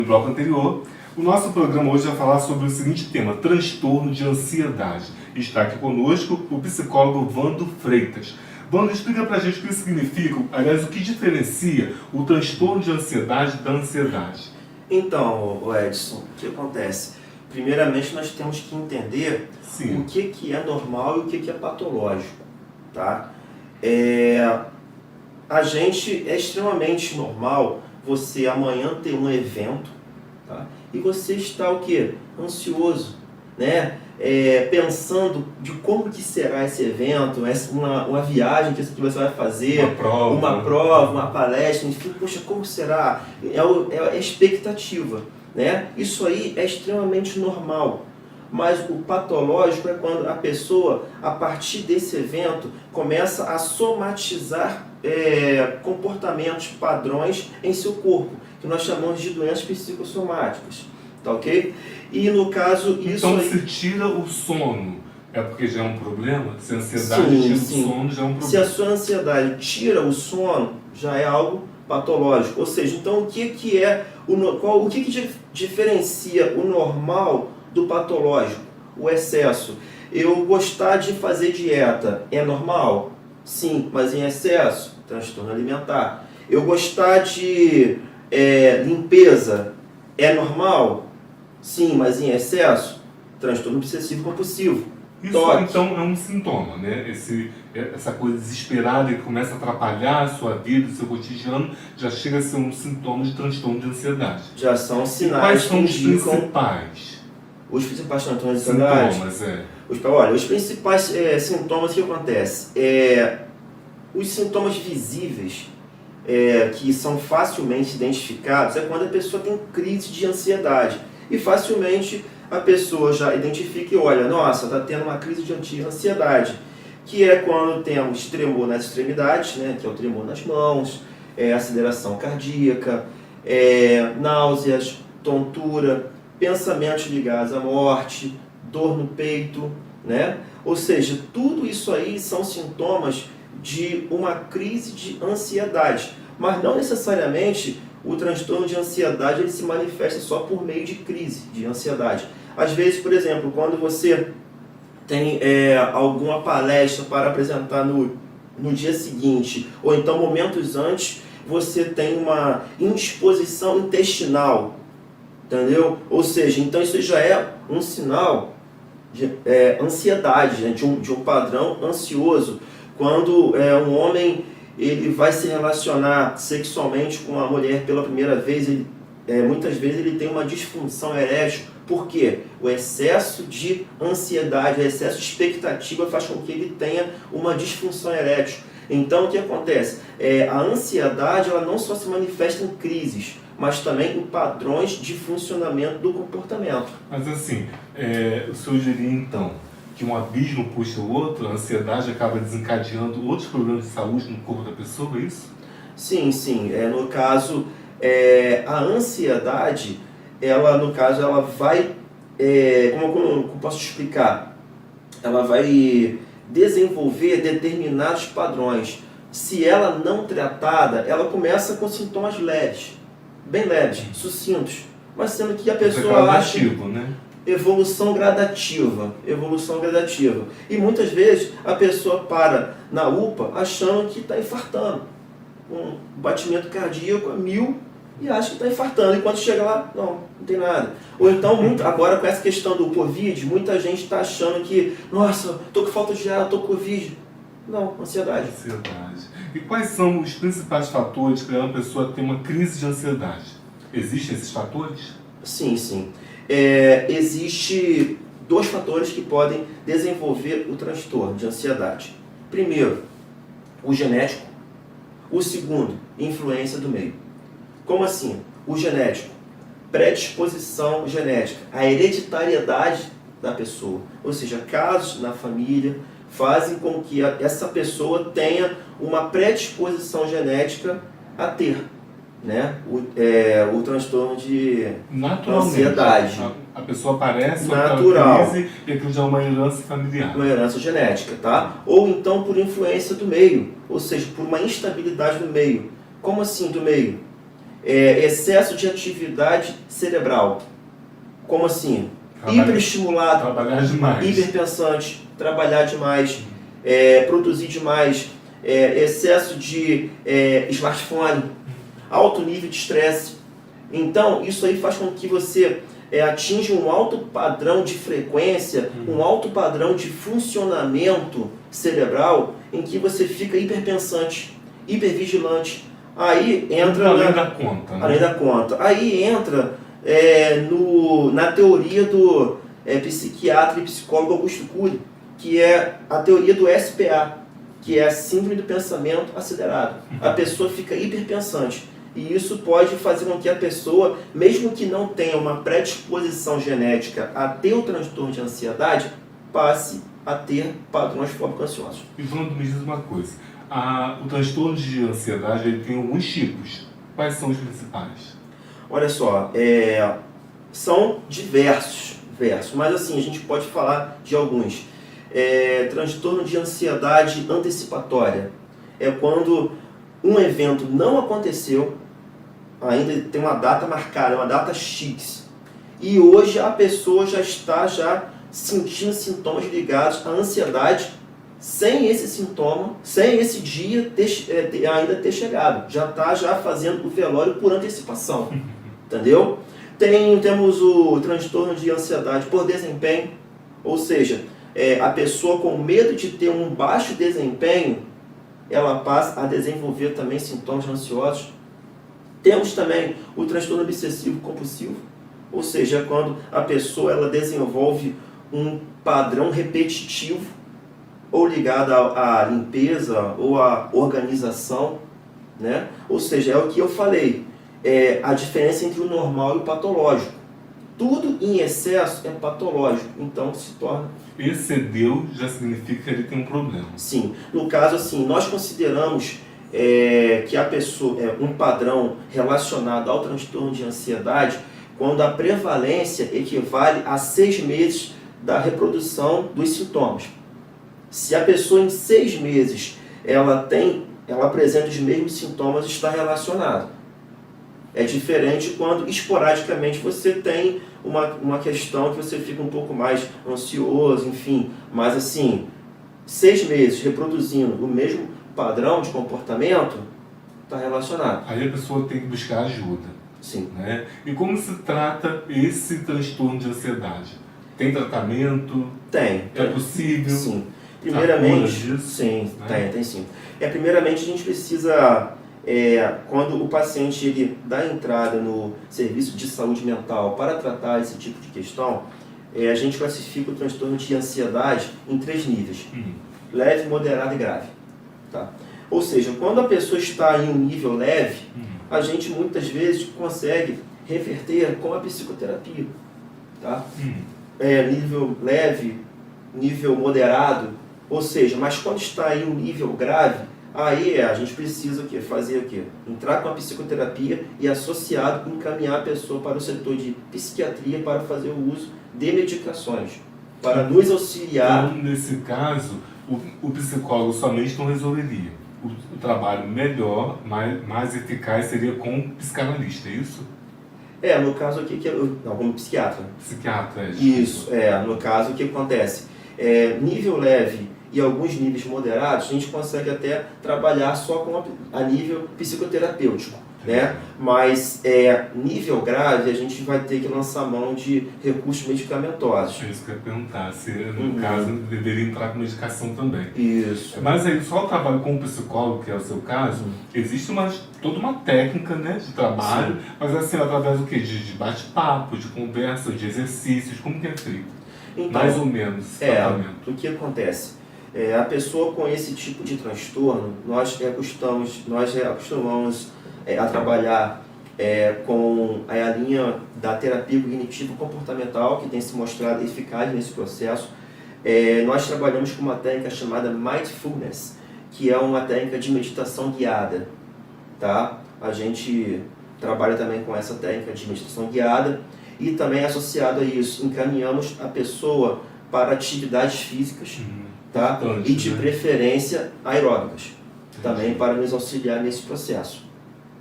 No bloco anterior, o nosso programa hoje vai falar sobre o seguinte tema: transtorno de ansiedade. Está aqui conosco o psicólogo Vando Freitas. Vando, explica pra gente o que isso significa, aliás, o que diferencia o transtorno de ansiedade da ansiedade. Então, Edson, o que acontece? Primeiramente, nós temos que entender o que é normal e o que é patológico, tá? A gente é extremamente normal você amanhã ter um evento, tá? E você está o quê? Ansioso, né? Pensando de como que será esse evento, uma viagem que você vai fazer, uma prova, uma palestra, enfim, poxa, como será? É expectativa, né? Isso aí é extremamente normal. Mas o patológico é quando a pessoa, a partir desse evento, começa a somatizar comportamentos, padrões em seu corpo, que nós chamamos de doenças psicossomáticas, tá ok? E no caso, isso então, aí... se tira o sono, é porque já é um problema? Se a ansiedade tira o sono, já é um problema? Se a sua ansiedade tira o sono, já é algo patológico. Ou seja, então o que diferencia o normal do patológico? O excesso. Eu gostar de fazer dieta é normal? Sim, mas em excesso, transtorno alimentar. Eu gostar de limpeza é normal? Sim, mas em excesso, transtorno obsessivo compulsivo. Isso então é um sintoma, né? Essa coisa desesperada que começa a atrapalhar a sua vida, o seu cotidiano, já chega a ser um sintoma de transtorno de ansiedade. Já são sinais. E quais são os principais? Os principais transtornos de ansiedade? Sintomas, Olha, os principais sintomas que acontecem os sintomas visíveis que são facilmente identificados é quando a pessoa tem crise de ansiedade. E facilmente a pessoa já identifica e olha, nossa, está tendo uma crise de ansiedade, que é quando temos tremor nas extremidades, né, que é o tremor nas mãos, aceleração cardíaca, náuseas, tontura, pensamentos ligados à morte, dor no peito, né? Ou seja, tudo isso aí são sintomas de uma crise de ansiedade, mas não necessariamente o transtorno de ansiedade ele se manifesta só por meio de crise de ansiedade. Às vezes, por exemplo, quando você tem alguma palestra para apresentar no dia seguinte, ou então momentos antes, você tem uma indisposição intestinal, entendeu? Ou seja, então isso já é um sinal de ansiedade, né? de um padrão ansioso. Quando um homem ele vai se relacionar sexualmente com a mulher pela primeira vez, muitas vezes ele tem uma disfunção erétil. Por quê? O excesso de ansiedade, o excesso de expectativa faz com que ele tenha uma disfunção erétil. Então, o que acontece? A ansiedade ela não só se manifesta em crises, mas também em padrões de funcionamento do comportamento. Mas assim, o senhor diria então que um abismo puxa o outro, a ansiedade acaba desencadeando outros problemas de saúde no corpo da pessoa, é isso? Sim, sim. No caso, a ansiedade, no caso, ela vai, como posso explicar? Ela vai desenvolver determinados padrões. Se ela não tratada, ela começa com sintomas leves, bem leves, sucintos, mas sendo que a pessoa acha... né? Evolução gradativa. E muitas vezes a pessoa para na UPA achando que está infartando. Um batimento cardíaco a 1000 e acha que está infartando. E quando chega lá, não tem nada. Ou então, agora com essa questão do Covid, muita gente está achando que, nossa, estou com falta de ar, estou com Covid. Não, ansiedade. E quais são os principais fatores que levam a pessoa a ter uma crise de ansiedade? Existem esses fatores? Sim, sim. Existe 2 fatores que podem desenvolver o transtorno de ansiedade. Primeiro, o genético. O segundo, influência do meio. Como assim? O genético, predisposição genética, a hereditariedade da pessoa. Ou seja, casos na família fazem com que essa pessoa tenha uma predisposição genética a ter, né, o transtorno de ansiedade. A pessoa aparece natural, crise e aquilo já é uma herança familiar. Uma herança genética, tá? Ou então por influência do meio, ou seja, por uma instabilidade do meio. Como assim do meio? excesso de atividade cerebral. Como assim? Hiperestimulado, Trabalhar demais. hiperpensante, trabalhar demais, produzir demais, excesso de smartphone, alto nível de estresse. Então, isso aí faz com que você atinja um alto padrão de frequência, um alto padrão de funcionamento cerebral, em que você fica hiperpensante, hipervigilante. Aí entra... Além da conta. Né? Além da conta. Aí entra na teoria do psiquiatra e psicólogo Augusto Cury, que é a teoria do SPA, que é a síndrome do pensamento acelerado. A pessoa fica hiperpensante. E isso pode fazer com que a pessoa, mesmo que não tenha uma predisposição genética a ter o transtorno de ansiedade, passe a ter padrões fóbicos ansiosos. E Bruno, me diz uma coisa. O transtorno de ansiedade ele tem alguns tipos. Quais são os principais? Olha só, são diversos, mas assim, a gente pode falar de alguns. Transtorno de ansiedade antecipatória. É quando um evento não aconteceu, ainda tem uma data marcada, uma data X, e hoje a pessoa já está sentindo sintomas ligados à ansiedade, sem esse sintoma, sem esse dia ainda ter chegado. Já está fazendo o velório por antecipação. Entendeu? Temos o transtorno de ansiedade por desempenho, ou seja, a pessoa com medo de ter um baixo desempenho, ela passa a desenvolver também sintomas ansiosos. Temos também o transtorno obsessivo compulsivo, ou seja, quando a pessoa ela desenvolve um padrão repetitivo, ou ligado à limpeza ou à organização, né? Ou seja, é o que eu falei, a diferença entre o normal e o patológico. Tudo em excesso é patológico, então se torna... Excedeu já significa que ele tem um problema. Sim, no caso assim, nós consideramos que a pessoa um padrão relacionado ao transtorno de ansiedade quando a prevalência equivale a 6 meses da reprodução dos sintomas. Se a pessoa em 6 meses ela apresenta os mesmos sintomas, está relacionado. É diferente quando esporadicamente você tem uma questão que você fica um pouco mais ansioso, enfim. Mas assim, 6 meses reproduzindo o mesmo padrão de comportamento, está relacionado. Aí a pessoa tem que buscar ajuda. Sim. Né? E como se trata esse transtorno de ansiedade? Tem tratamento? Tem. É possível? Sim. Primeiramente, disso, sim, né? tem sim. Primeiramente a gente precisa, quando o paciente ele dá entrada no serviço de saúde mental para tratar esse tipo de questão, a gente classifica o transtorno de ansiedade em 3 níveis. Leve, moderado e grave. Tá? Ou seja, quando a pessoa está em um nível leve, a gente muitas vezes consegue reverter com a psicoterapia. Tá? Nível leve, nível moderado, ou seja, mas quando está em um nível grave, aí a gente precisa fazer o quê? Entrar com a psicoterapia e associado encaminhar a pessoa para o setor de psiquiatria para fazer o uso de medicações, para nos auxiliar. Então, nesse caso, o psicólogo somente não resolveria. O trabalho melhor, mais eficaz seria com o psicanalista, é isso? No caso aqui, não, como psiquiatra. Psiquiatra, Isso, no caso, o que acontece? Nível leve e alguns níveis moderados, a gente consegue até trabalhar só a nível psicoterapêutico, né? Mas nível grave, a gente vai ter que lançar mão de recursos medicamentosos. É isso que eu ia perguntar, se no caso deveria entrar com medicação também. Isso. Mas aí, só o trabalho com o psicólogo, que é o seu caso, existe toda uma técnica, né, de trabalho, mas assim, através do quê? De bate-papo, de conversa, de exercícios, como que é feito? Então, mais ou menos, tratamento. O que acontece? A pessoa com esse tipo de transtorno, nós acostumamos a trabalhar com a linha da terapia cognitivo-comportamental, que tem se mostrado eficaz nesse processo. Nós trabalhamos com uma técnica chamada Mindfulness, que é uma técnica de meditação guiada. Tá? A gente trabalha também com essa técnica de meditação guiada e também associado a isso, encaminhamos a pessoa para atividades físicas, tá? E de preferência aeróbicas, também para nos auxiliar nesse processo.